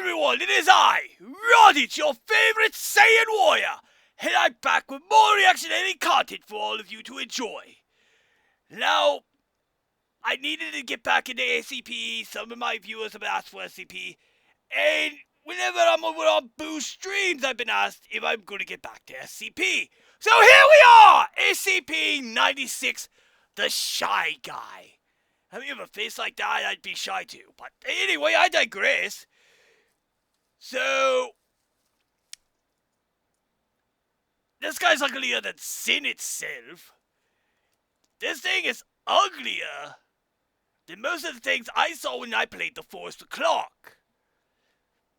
everyone, it is I, Raditz, your favorite Saiyan warrior, and I'm back with more reactionary content for all of you to enjoy. Now, I needed to get back into SCP. Some of my viewers have asked for SCP, and whenever I'm over on Boost streams, I've been asked if I'm going to get back to SCP. So here we are, SCP-96, the Shy Guy. I mean, if a face like that, I'd be shy too. But anyway, I digress. So, this guy's uglier than sin itself. This thing is uglier than most of the things I saw when I played the Force Clock.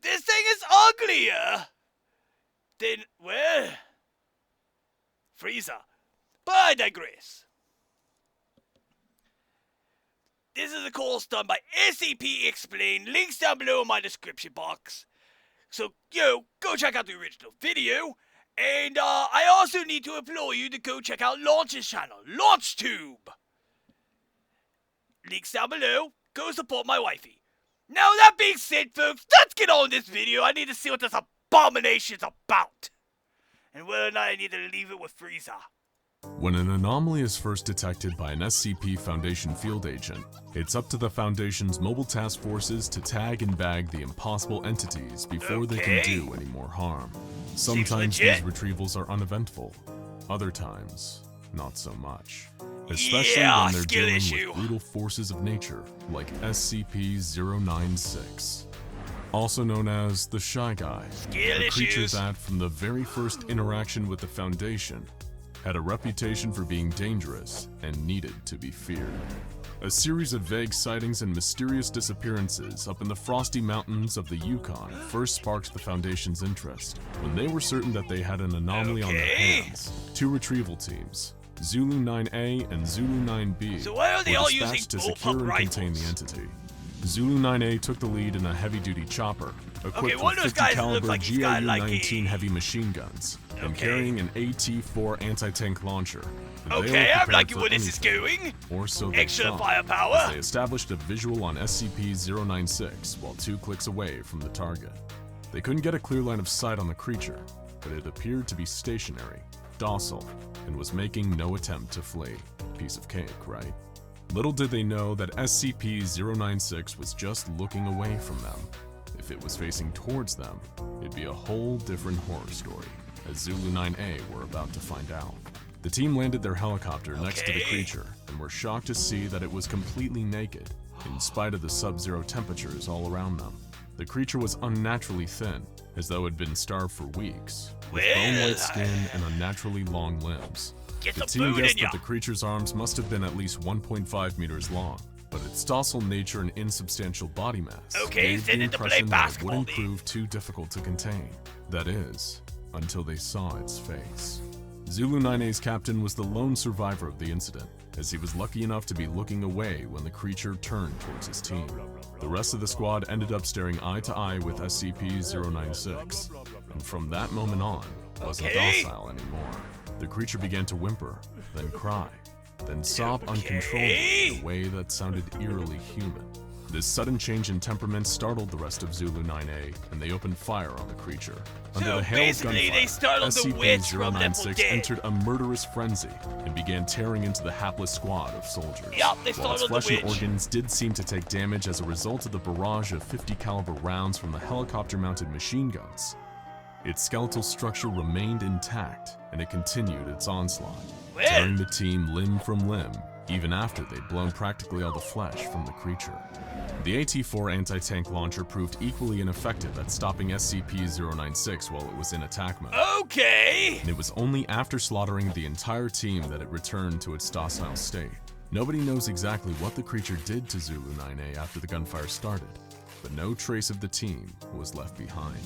This thing is uglier than, well, Frieza. But I digress. This is a course done by SCP Explained. Links down below in my description box. So, go check out the original video. And, I also need to implore you to go check out Launch's channel, LaunchTube. Links down below. Go support my wifey. Now, that being said, folks, let's get on this video. I need to see what this abomination's about. And whether or not I need to leave it with Frieza. When an anomaly is first detected by an SCP Foundation field agent, it's up to the Foundation's mobile task forces to tag and bag the impossible entities before they can do any more harm. Sometimes these retrievals are uneventful, other times, not so much. Especially when they're dealing with brutal forces of nature, like SCP-096. Also known as the Shy Guy, a creature that, from the very first interaction with the Foundation, had a reputation for being dangerous and needed to be feared. A series of vague sightings and mysterious disappearances up in the frosty mountains of the Yukon first sparked the Foundation's interest. When they were certain that they had an anomaly on their hands, two retrieval teams, Zulu 9A and Zulu 9B, were dispatched to secure and contain the entity. Zulu 9A took the lead in a heavy-duty chopper, equipped with 50-caliber GIU-19 heavy machine guns, and carrying an AT-4 anti-tank launcher. I'm liking where this is going. Or so they Extra thought, firepower. as they established a visual on SCP-096 while 2 clicks away from the target. They couldn't get a clear line of sight on the creature, but it appeared to be stationary, docile, and was making no attempt to flee. Piece of cake, right? Little did they know that SCP-096 was just looking away from them. If it was facing towards them, it'd be a whole different horror story, as Zulu 9A were about to find out. The team landed their helicopter next to the creature and were shocked to see that it was completely naked, in spite of the sub-zero temperatures all around them. The creature was unnaturally thin, as though it had been starved for weeks, with bone-white skin and unnaturally long limbs. The team guessed that the creature's arms must have been at least 1.5 meters long, but its docile nature and insubstantial body mass gave the impression that it wouldn't prove too difficult to contain. That is, until they saw its face. Zulu 9A's captain was the lone survivor of the incident, as he was lucky enough to be looking away when the creature turned towards his team. The rest of the squad ended up staring eye to eye with SCP-096, and from that moment on, wasn't docile anymore. The creature began to whimper, then cry, then sob uncontrollably in a way that sounded eerily human. This sudden change in temperament startled the rest of Zulu 9A, and they opened fire on the creature. Under the hail of gunfire, SCP-096 entered a murderous frenzy and began tearing into the hapless squad of soldiers. While its flesh and organs did seem to take damage as a result of the barrage of 50-caliber rounds from the helicopter-mounted machine guns, its skeletal structure remained intact, and it continued its onslaught, tearing the team limb from limb, even after they'd blown practically all the flesh from the creature. The AT-4 anti-tank launcher proved equally ineffective at stopping SCP-096 while it was in attack mode. And it was only after slaughtering the entire team that it returned to its docile state. Nobody knows exactly what the creature did to Zulu 9A after the gunfire started, but no trace of the team was left behind.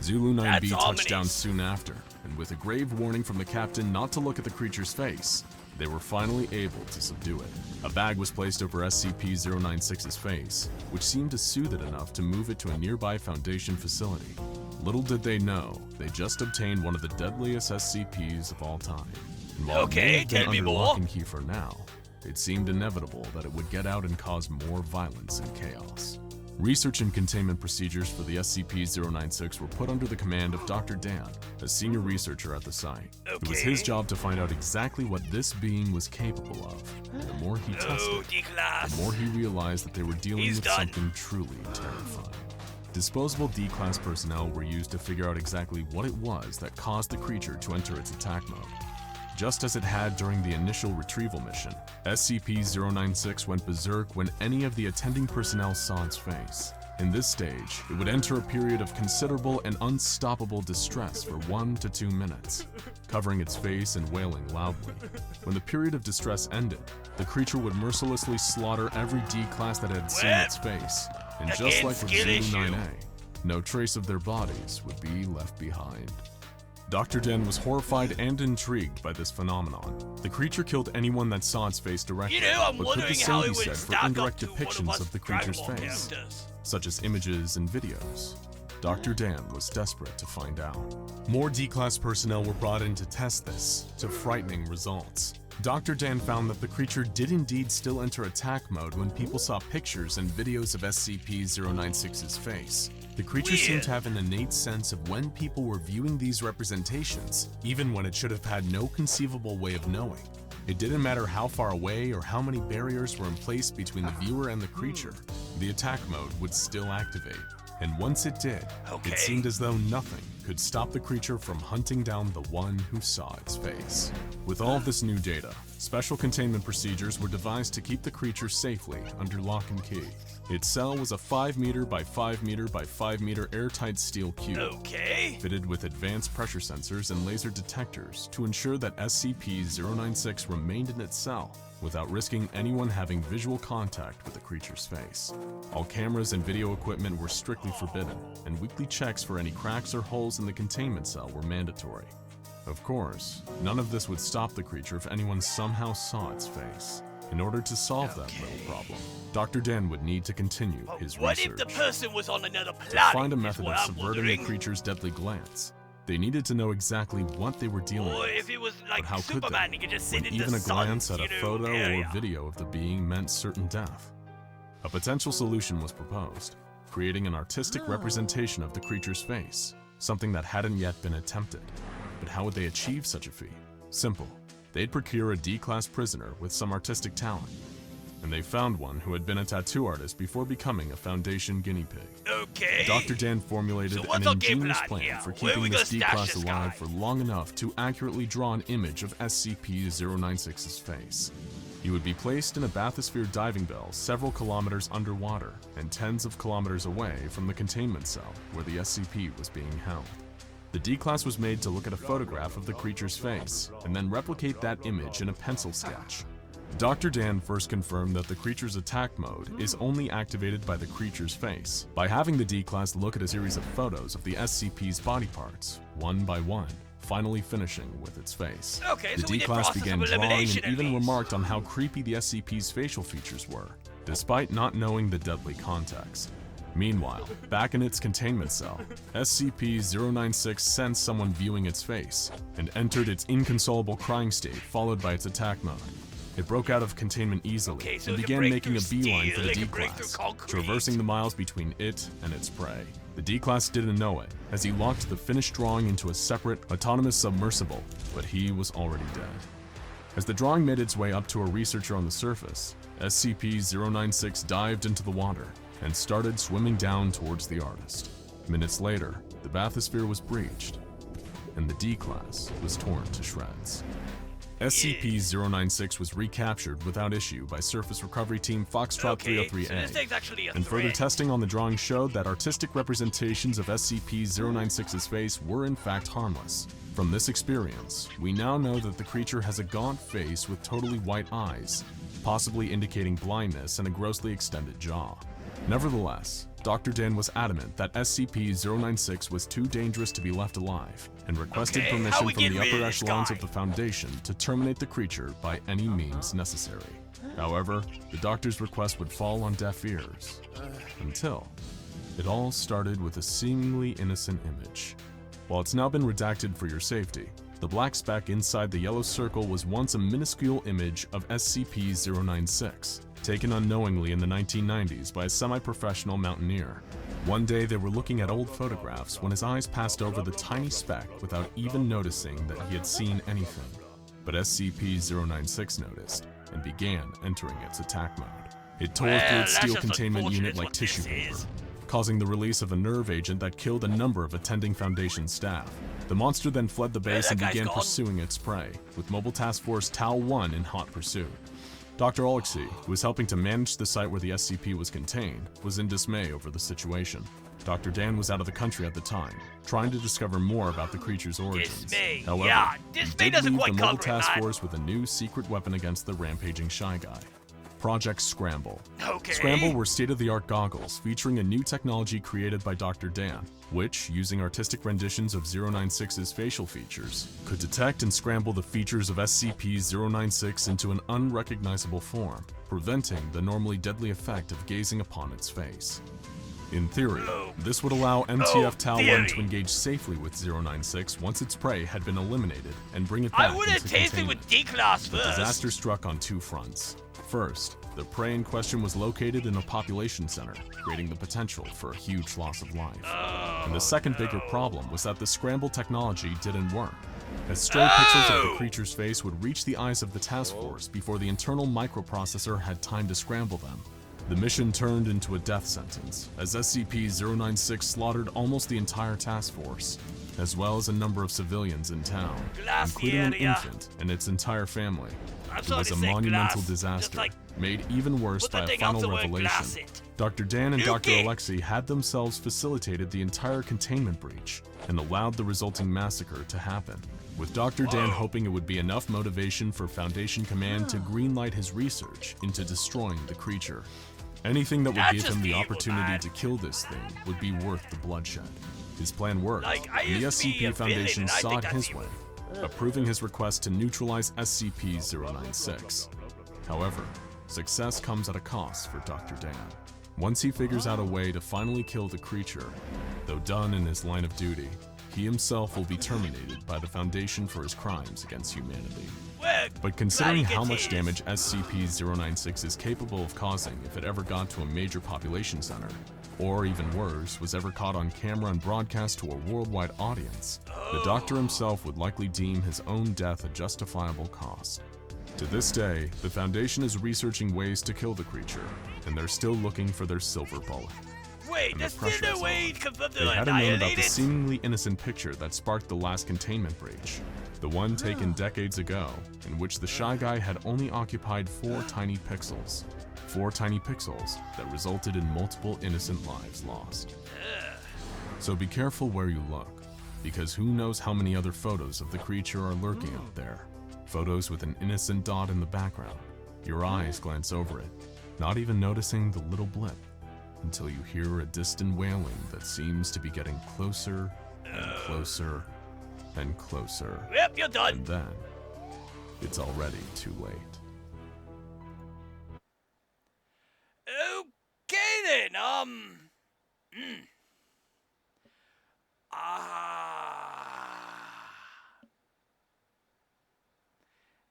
Zulu 9B touched down soon after, and with a grave warning from the captain not to look at the creature's face, they were finally able to subdue it. A bag was placed over SCP-096's face, which seemed to soothe it enough to move it to a nearby Foundation facility. Little did they know, they just obtained one of the deadliest SCPs of all time. And while it may have been under lock and key for now, it seemed inevitable that it would get out and cause more violence and chaos. Research and containment procedures for the SCP-096 were put under the command of Dr. Dan, a senior researcher at the site. It was his job to find out exactly what this being was capable of. And the more he tested, the more he realized that they were dealing with something truly terrifying. Disposable D-Class personnel were used to figure out exactly what it was that caused the creature to enter its attack mode. Just as it had during the initial retrieval mission, SCP-096 went berserk when any of the attending personnel saw its face. In this stage, it would enter a period of considerable and unstoppable distress for 1 to 2 minutes, covering its face and wailing loudly. When the period of distress ended, the creature would mercilessly slaughter every D-Class that had seen its face, and just like with Zulu-9A, no trace of their bodies would be left behind. Dr. Den was horrified and intrigued by this phenomenon. The creature killed anyone that saw its face directly, but could the same be said for indirect depictions of the creature's face, such as images and videos? Dr. Dan was desperate to find out. More D-Class personnel were brought in to test this, to frightening results. Dr. Dan found that the creature did indeed still enter attack mode when people saw pictures and videos of SCP-096's face. The creature seemed to have an innate sense of when people were viewing these representations, even when it should have had no conceivable way of knowing. It didn't matter how far away or how many barriers were in place between the viewer and the creature, the attack mode would still activate. And once it did, it seemed as though nothing could stop the creature from hunting down the one who saw its face. With all of this new data, special containment procedures were devised to keep the creature safely under lock and key. Its cell was a 5 meter by 5 meter by 5 meter airtight steel cube, fitted with advanced pressure sensors and laser detectors to ensure that SCP-096 remained in its cell without risking anyone having visual contact with the creature's face. All cameras and video equipment were strictly forbidden, and weekly checks for any cracks or holes in the containment cell were mandatory. Of course, none of this would stop the creature if anyone somehow saw its face. In order to solve that little problem, Dr. Dan would need to continue his What research. if the person was on another planet? To find a method of subverting the creature's deadly glance, they needed to know exactly what they were dealing Or with. if it was like But how could Superman, they, he could just sit when in the even a sun, glance at a photo area. or video of the being meant certain death? A potential solution was proposed, creating an artistic representation of the creature's face, something that hadn't yet been attempted. But how would they achieve such a feat? Simple. They'd procure a D-Class prisoner with some artistic talent, and they found one who had been a tattoo artist before becoming a Foundation guinea pig. Dr. Dan formulated an ingenious plan for keeping this D-Class alive for long enough to accurately draw an image of SCP-096's face. He would be placed in a bathysphere diving bell several kilometers underwater and tens of kilometers away from the containment cell where the SCP was being held. The D-Class was made to look at a photograph of the creature's face and then replicate that image in a pencil sketch. Dr. Dan first confirmed that the creature's attack mode is only activated by the creature's face, by having the D-Class look at a series of photos of the SCP's body parts, one by one, finally finishing with its face. The D-Class began drawing and even remarked on how creepy the SCP's facial features were, despite not knowing the deadly context. Meanwhile, back in its containment cell, SCP-096 sensed someone viewing its face, and entered its inconsolable crying state followed by its attack mode. It broke out of containment easily and began making a beeline for the D-Class, traversing the miles between it and its prey. The D-Class didn't know it, as he locked the finished drawing into a separate, autonomous submersible, but he was already dead. As the drawing made its way up to a researcher on the surface, SCP-096 dived into the water and started swimming down towards the artist. Minutes later, the bathysphere was breached, and the D-Class was torn to shreds. SCP-096 was recaptured without issue by Surface Recovery Team Foxtrot 303A, and further testing on the drawing showed that artistic representations of SCP-096's face were in fact harmless. From this experience, we now know that the creature has a gaunt face with totally white eyes, possibly indicating blindness and a grossly extended jaw. Nevertheless, Dr. Dan was adamant that SCP-096 was too dangerous to be left alive, and requested permission from the upper echelons of the Foundation to terminate the creature by any means necessary. However, the doctor's request would fall on deaf ears, until it all started with a seemingly innocent image. While it's now been redacted for your safety, The black speck inside the yellow circle was once a minuscule image of SCP-096, taken unknowingly in the 1990s by a semi-professional mountaineer. One day they were looking at old photographs when his eyes passed over the tiny speck without even noticing that he had seen anything. But SCP-096 noticed and began entering its attack mode. It tore through its steel containment unit like tissue paper, causing the release of a nerve agent that killed a number of attending Foundation staff. The monster then fled the base and began pursuing its prey, with Mobile Task Force Tau-1 in hot pursuit. Dr. Alexei, who was helping to manage the site where the SCP was contained, was in dismay over the situation. Dr. Dan was out of the country at the time, trying to discover more about the creature's origins. However, he did leave the Mobile Task Force with a new secret weapon against the rampaging Shy Guy. Project Scramble. Scramble were state-of-the-art goggles featuring a new technology created by Dr. Dan, which, using artistic renditions of 096's facial features, could detect and scramble the features of SCP-096 into an unrecognizable form, preventing the normally deadly effect of gazing upon its face. In theory, this would allow MTF Tau-1 to engage safely with 096 once its prey had been eliminated and bring it back into containment. The disaster struck on two fronts. First, the prey in question was located in a population center, creating the potential for a huge loss of life. And the second bigger problem was that the scramble technology didn't work, as stray pixels of the creature's face would reach the eyes of the task force before the internal microprocessor had time to scramble them. The mission turned into a death sentence, as SCP-096 slaughtered almost the entire task force, as well as a number of civilians in town, including an infant and its entire family. It was a monumental disaster, made even worse by a final revelation. Dr. Dan and Dr. Alexei had themselves facilitated the entire containment breach and allowed the resulting massacre to happen, with Dr. Dan hoping it would be enough motivation for Foundation Command to greenlight his research into destroying the creature. Anything that would give him the opportunity to kill this thing would be worth the bloodshed. His plan worked, and the SCP Foundation saw it his way, approving his request to neutralize SCP-096. However, success comes at a cost for Dr. Dan. Once he figures out a way to finally kill the creature, though done in his line of duty, he himself will be terminated by the Foundation for his crimes against humanity. But considering how much damage SCP-096 is capable of causing if it ever got to a major population center, or even worse, was ever caught on camera and broadcast to a worldwide audience, the Doctor himself would likely deem his own death a justifiable cost. To this day, the Foundation is researching ways to kill the creature, and they're still looking for their silver bullet. Wait, there's still no way to confirm they hadn't known about the seemingly innocent picture that sparked the last containment breach. The one taken decades ago, in which the Shy Guy had only occupied 4 tiny pixels. 4 tiny pixels that resulted in multiple innocent lives lost. So be careful where you look, because who knows how many other photos of the creature are lurking out there. Photos with an innocent dot in the background. Your eyes glance over it, not even noticing the little blip, until you hear a distant wailing that seems to be getting closer and closer and closer. Yep, you're done. And then, it's already too late. Okay then, I'm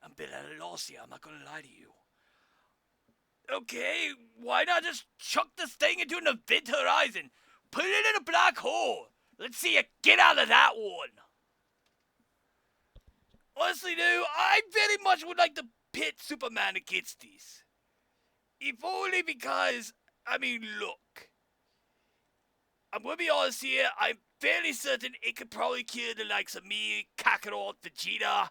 a bit at a loss here, I'm not gonna lie to you. Okay, why not just chuck this thing into an event horizon? Put it in a black hole. Let's see you get out of that one. Honestly, though, I very much would like to pit Superman against these. If only because, I mean, look. I'm gonna be honest here, I'm fairly certain it could probably kill the likes of me, Kakarot, Vegeta,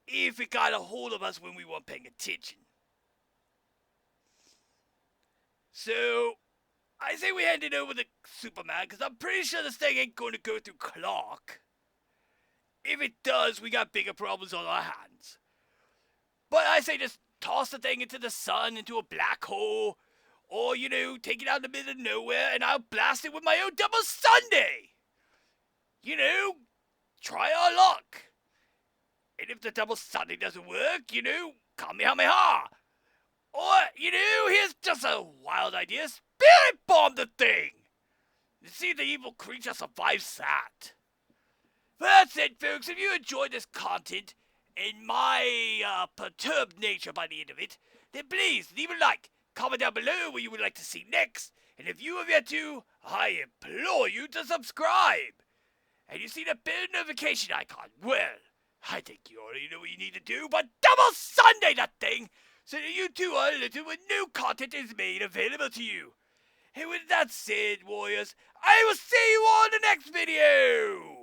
if it got a hold of us when we weren't paying attention. So, I say we hand it over to Superman, because I'm pretty sure this thing ain't going to go through Clark. If it does, we got bigger problems on our hands. But I say just toss the thing into the sun, into a black hole, or, you know, take it out in the middle of nowhere, and I'll blast it with my own double Sunday. You know, try our luck. And if the double Sunday doesn't work, you know, Kamehameha. Or, you know, here's just a wild idea. Spirit bomb the thing! You see, the evil creature survives that. Well, that's it, folks. If you enjoyed this content and my perturbed nature by the end of it, then please leave a like, comment down below what you would like to see next, and if you have yet to, I implore you to subscribe. And you see the bell notification icon? Well, I think you already know what you need to do, but double Sunday that thing, so that you too are alerted when new content is made available to you. And with that said, warriors, I will see you all in the next video!